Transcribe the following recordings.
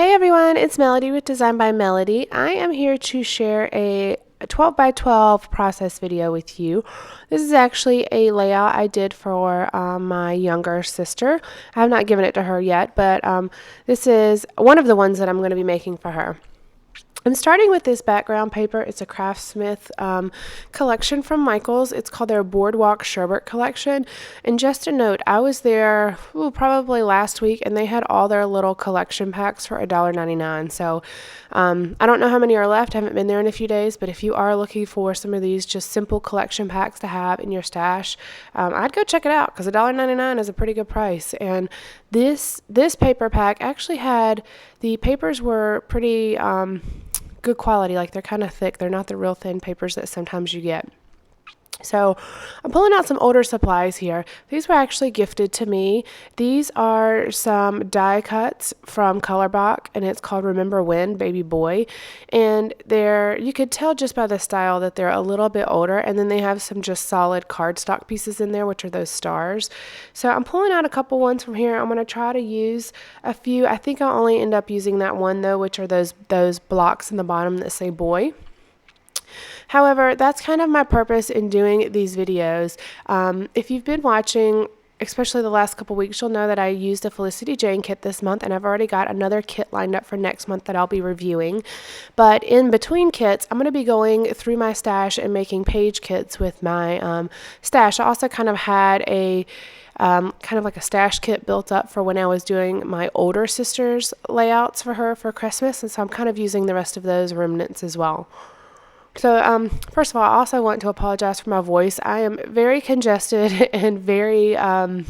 Hey everyone, it's Melody with Design by Melody. I am here to share a 12 by 12 process video with you. This is actually a layout I did for my younger sister. I have not given it to her yet, but this is one of the ones that I'm going to be making for her. I'm starting with this background paper. It's a Craftsmith collection from Michaels. It's called their Boardwalk Sherbet collection. And just a note, I was there probably last week, and they had all their little collection packs for $1.99. So I don't know how many are left. I haven't been there in a few days, but if you are looking for some of these just simple collection packs to have in your stash, I'd go check it out because $1.99 is a pretty good price. And this paper pack actually had, the papers were pretty good quality, like they're kind of thick. They're not the real thin papers that sometimes you get. So I'm pulling out some older supplies here. These were actually gifted to me. These are some die cuts from Colorbach, and it's called Remember When, Baby Boy. And you could tell just by the style that they're a little bit older, and then they have some just solid cardstock pieces in there, which are those stars. So I'm pulling out a couple ones from here. I'm going to try to use a few. I think I'll only end up using that one though, which are those blocks in the bottom that say boy. However, that's kind of my purpose in doing these videos. If you've been watching, especially the last couple weeks, you'll know that I used a Felicity Jane kit this month, and I've already got another kit lined up for next month that I'll be reviewing. But in between kits, I'm going to be going through my stash and making page kits with my stash. I also kind of had a kind of like a stash kit built up for when I was doing my older sister's layouts for her for Christmas, and so I'm kind of using the rest of those remnants as well. So, first of all, I also want to apologize for my voice. I am very congested and very under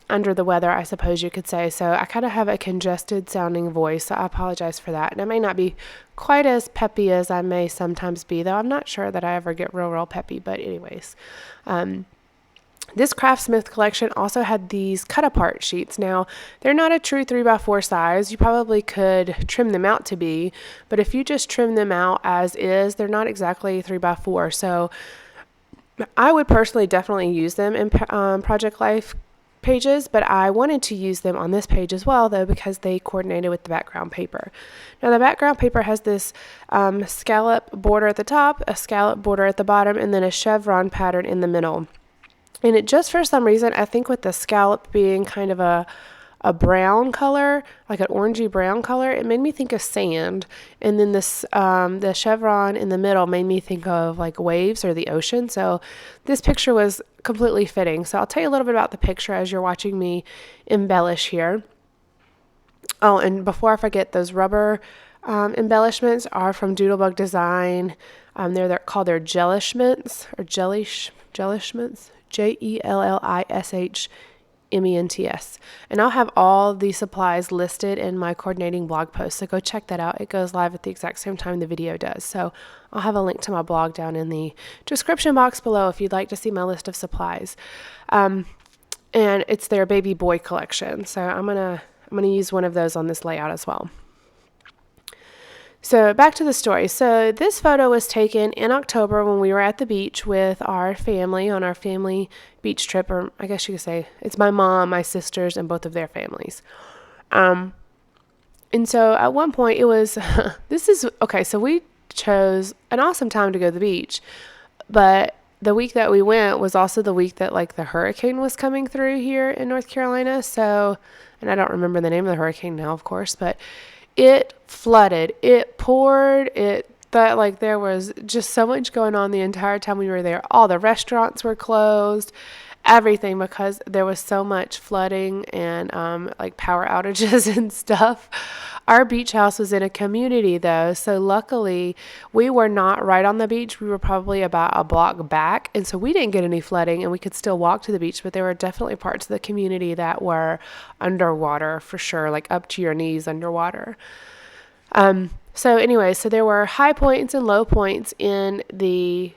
the weather, I suppose you could say. So I kind of have a congested sounding voice, so I apologize for that. And I may not be quite as peppy as I may sometimes be, though I'm not sure that I ever get real peppy. But anyways, this Craftsmith collection also had these cut-apart sheets. Now, they're not a true 3x4 size. You probably could trim them out to be, but if you just trim them out as is, they're not exactly 3x4. So I would personally definitely use them in Project Life pages, but I wanted to use them on this page as well, though, because they coordinated with the background paper. Now, the background paper has this scallop border at the top, a scallop border at the bottom, and then a chevron pattern in the middle. And it just, for some reason, I think with the scallop being kind of a brown color, like an orangey brown color, it made me think of sand. And then this the chevron in the middle made me think of like waves or the ocean. So this picture was completely fitting. So I'll tell you a little bit about the picture as you're watching me embellish here. Oh, and before I forget, those rubber embellishments are from Doodlebug Design. They're called their jellishments or jellishments. JELLISHMENTS. And I'll have all the supplies listed in my coordinating blog post, so go check that out. It goes live at the exact same time the video does. So I'll have a link to my blog down in the description box below if you'd like to see my list of supplies. And it's their baby boy collection. So I'm gonna use one of those on this layout as well. So back to the story. So this photo was taken in October when we were at the beach with our family on our family beach trip, or I guess you could say it's my mom, my sisters, and both of their families. And so at one point it was, so we chose an awesome time to go to the beach, but the week that we went was also the week that like the hurricane was coming through here in North Carolina. So, and I don't remember the name of the hurricane now, of course, but it flooded, it poured, there was just so much going on the entire time we were there. All the restaurants were closed, everything, because there was so much flooding and like power outages and stuff. Our beach house was in a community though, so luckily we were not right on the beach. We were probably about a block back, and so we didn't get any flooding and we could still walk to the beach, but there were definitely parts of the community that were underwater for sure, like up to your knees underwater. So anyway, so there were high points and low points in the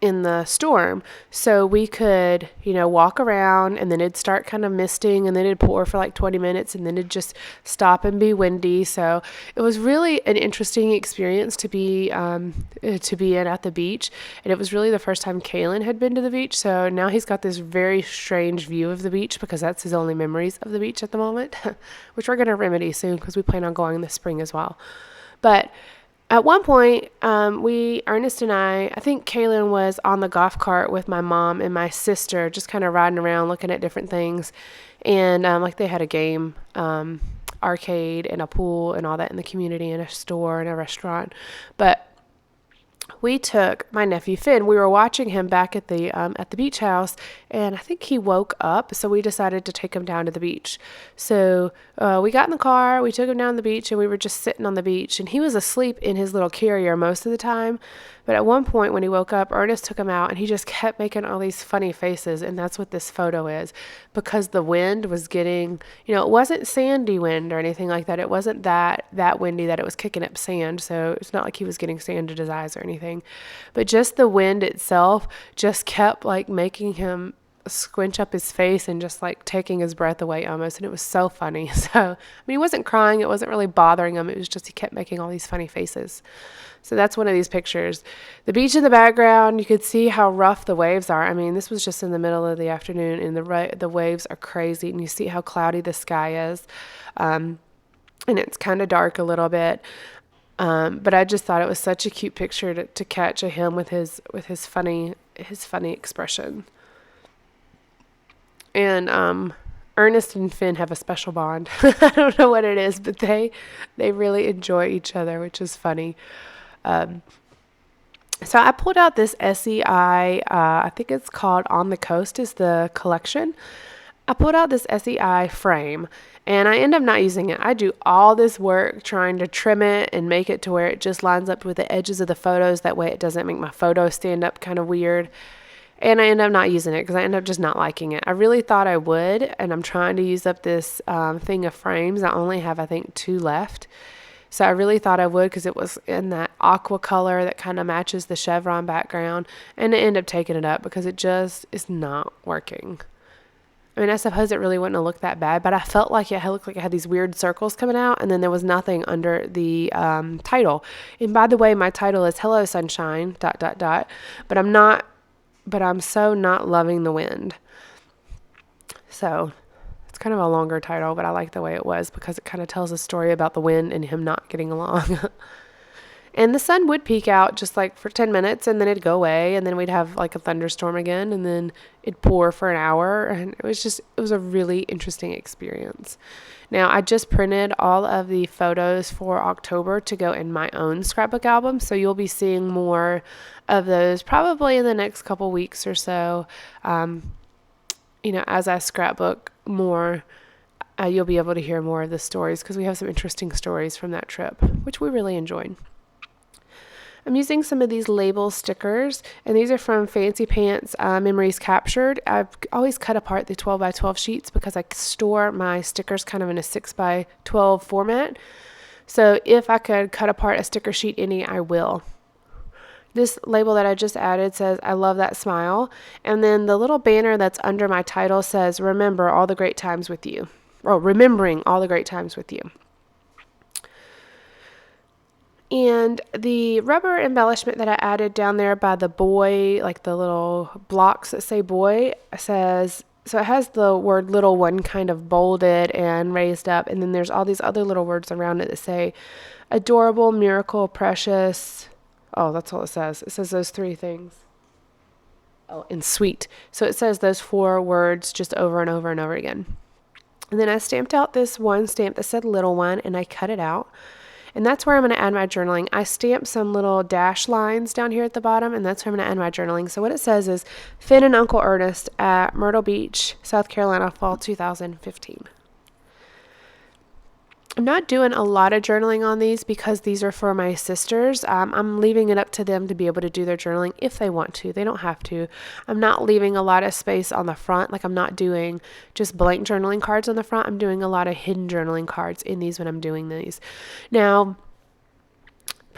in the storm, so we could, walk around, and then it'd start kind of misting, and then it'd pour for like 20 minutes, and then it'd just stop and be windy. So it was really an interesting experience to be in at the beach, and it was really the first time Kaylin had been to the beach. So now he's got this very strange view of the beach because that's his only memories of the beach at the moment, which we're going to remedy soon because we plan on going this spring as well. But at one point, Ernest and I think Kaylin was on the golf cart with my mom and my sister, just kind of riding around looking at different things. And like they had a game, arcade and a pool and all that in the community, and a store and a restaurant. But we took my nephew Fynn. We were watching him back at the beach house, and I think he woke up, so we decided to take him down to the beach. So we got in the car, we took him down to the beach, and we were just sitting on the beach, and he was asleep in his little carrier most of the time. But at one point when he woke up, Ernest took him out, and he just kept making all these funny faces, and that's what this photo is, because the wind was getting, it wasn't sandy wind or anything like that. It wasn't that windy that it was kicking up sand, so it's not like he was getting sand in his eyes or anything. But just the wind itself just kept like making him squinch up his face and just like taking his breath away almost, and it was so funny. So I mean, he wasn't crying, it wasn't really bothering him, it was just he kept making all these funny faces. So that's one of these pictures. The beach in the background, you could see how rough the waves are. I mean, this was just in the middle of the afternoon, and the waves are crazy, and you see how cloudy the sky is, and it's kind of dark a little bit. But I just thought it was such a cute picture to catch of him with his funny expression. And Ernest and Fynn have a special bond. I don't know what it is, but they really enjoy each other, which is funny. So I pulled out this SEI, I think it's called On the Coast is the collection. I pulled out this SEI frame, and I end up not using it. I do all this work trying to trim it and make it to where it just lines up with the edges of the photos. That way it doesn't make my photo stand up kind of weird. And I end up not using it because I end up just not liking it. I really thought I would, and I'm trying to use up this thing of frames. I only have, I think, 2 left. So I really thought I would because it was in that aqua color that kind of matches the chevron background. And I end up taking it up because it just is not working. I mean, I suppose it really wouldn't have looked that bad, but I felt like it looked like it had these weird circles coming out, and then there was nothing under the title. And by the way, my title is Hello Sunshine, ... But I'm so not loving the wind. So it's kind of a longer title, but I like the way it was because it kind of tells a story about the wind and him not getting along. And the sun would peek out just like for 10 minutes, and then it'd go away, and then we'd have like a thunderstorm again, and then it'd pour for an hour, and it was a really interesting experience. Now, I just printed all of the photos for October to go in my own scrapbook album, so you'll be seeing more of those probably in the next couple weeks or so. As I scrapbook more, you'll be able to hear more of the stories because we have some interesting stories from that trip, which we really enjoyed. I'm using some of these label stickers, and these are from Fancy Pants Memories Captured. I've always cut apart the 12 by 12 sheets because I store my stickers kind of in a 6 by 12 format. So if I could cut apart a sticker sheet any, I will. This label that I just added says, I love that smile. And then the little banner that's under my title says, remember all the great times with you. Or remembering all the great times with you. And the rubber embellishment that I added down there by the boy, like the little blocks that say boy, says, so it has the word little one kind of bolded and raised up. And then there's all these other little words around it that say adorable, miracle, precious. Oh, that's all it says. It says those 3 things. Oh, and sweet. So it says those 4 words just over and over and over again. And then I stamped out this one stamp that said little one, and I cut it out. And that's where I'm going to add my journaling. I stamped some little dash lines down here at the bottom, and that's where I'm going to add my journaling. So what it says is, Fynn and Uncle Ernest at Myrtle Beach, South Carolina, fall 2015. I'm not doing a lot of journaling on these because these are for my sisters. I'm leaving it up to them to be able to do their journaling if they want to. They don't have to. I'm not leaving a lot of space on the front. Like I'm not doing just blank journaling cards on the front. I'm doing a lot of hidden journaling cards in these when I'm doing these. Now,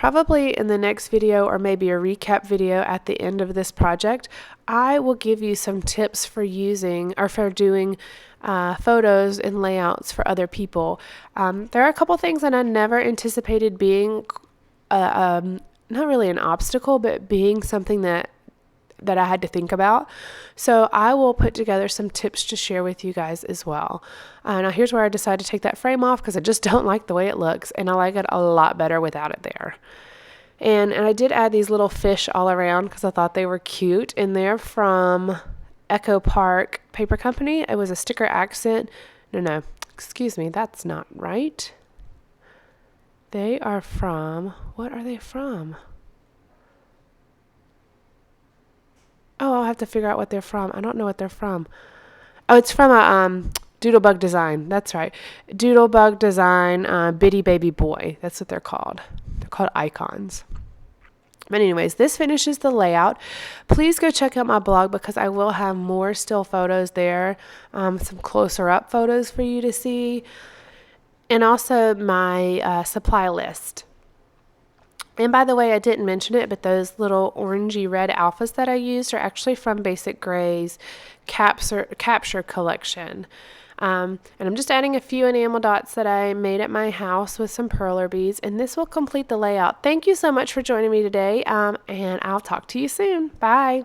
probably in the next video, or maybe a recap video at the end of this project, I will give you some tips for using or for doing photos and layouts for other people. There are a couple things that I never anticipated being not really an obstacle, but being something that I had to think about. So I will put together some tips to share with you guys as well. Now here's where I decided to take that frame off because I just don't like the way it looks, and I like it a lot better without it there. And I did add these little fish all around because I thought they were cute, and they're from Echo Park Paper Company. It was a sticker accent. No, excuse me, that's not right. They are from, what are they from? Oh, I'll have to figure out what they're from. I don't know what they're from. Oh, it's from a Doodlebug Design. That's right. Doodlebug Design Bitty Baby Boy. That's what they're called. They're called icons. But anyways, this finishes the layout. Please go check out my blog because I will have more still photos there, some closer up photos for you to see, and also my supply list. And by the way, I didn't mention it, but those little orangey red alphas that I used are actually from Basic Gray's Capture collection. And I'm just adding a few enamel dots that I made at my house with some perler beads, and this will complete the layout. Thank you so much for joining me today, and I'll talk to you soon. Bye.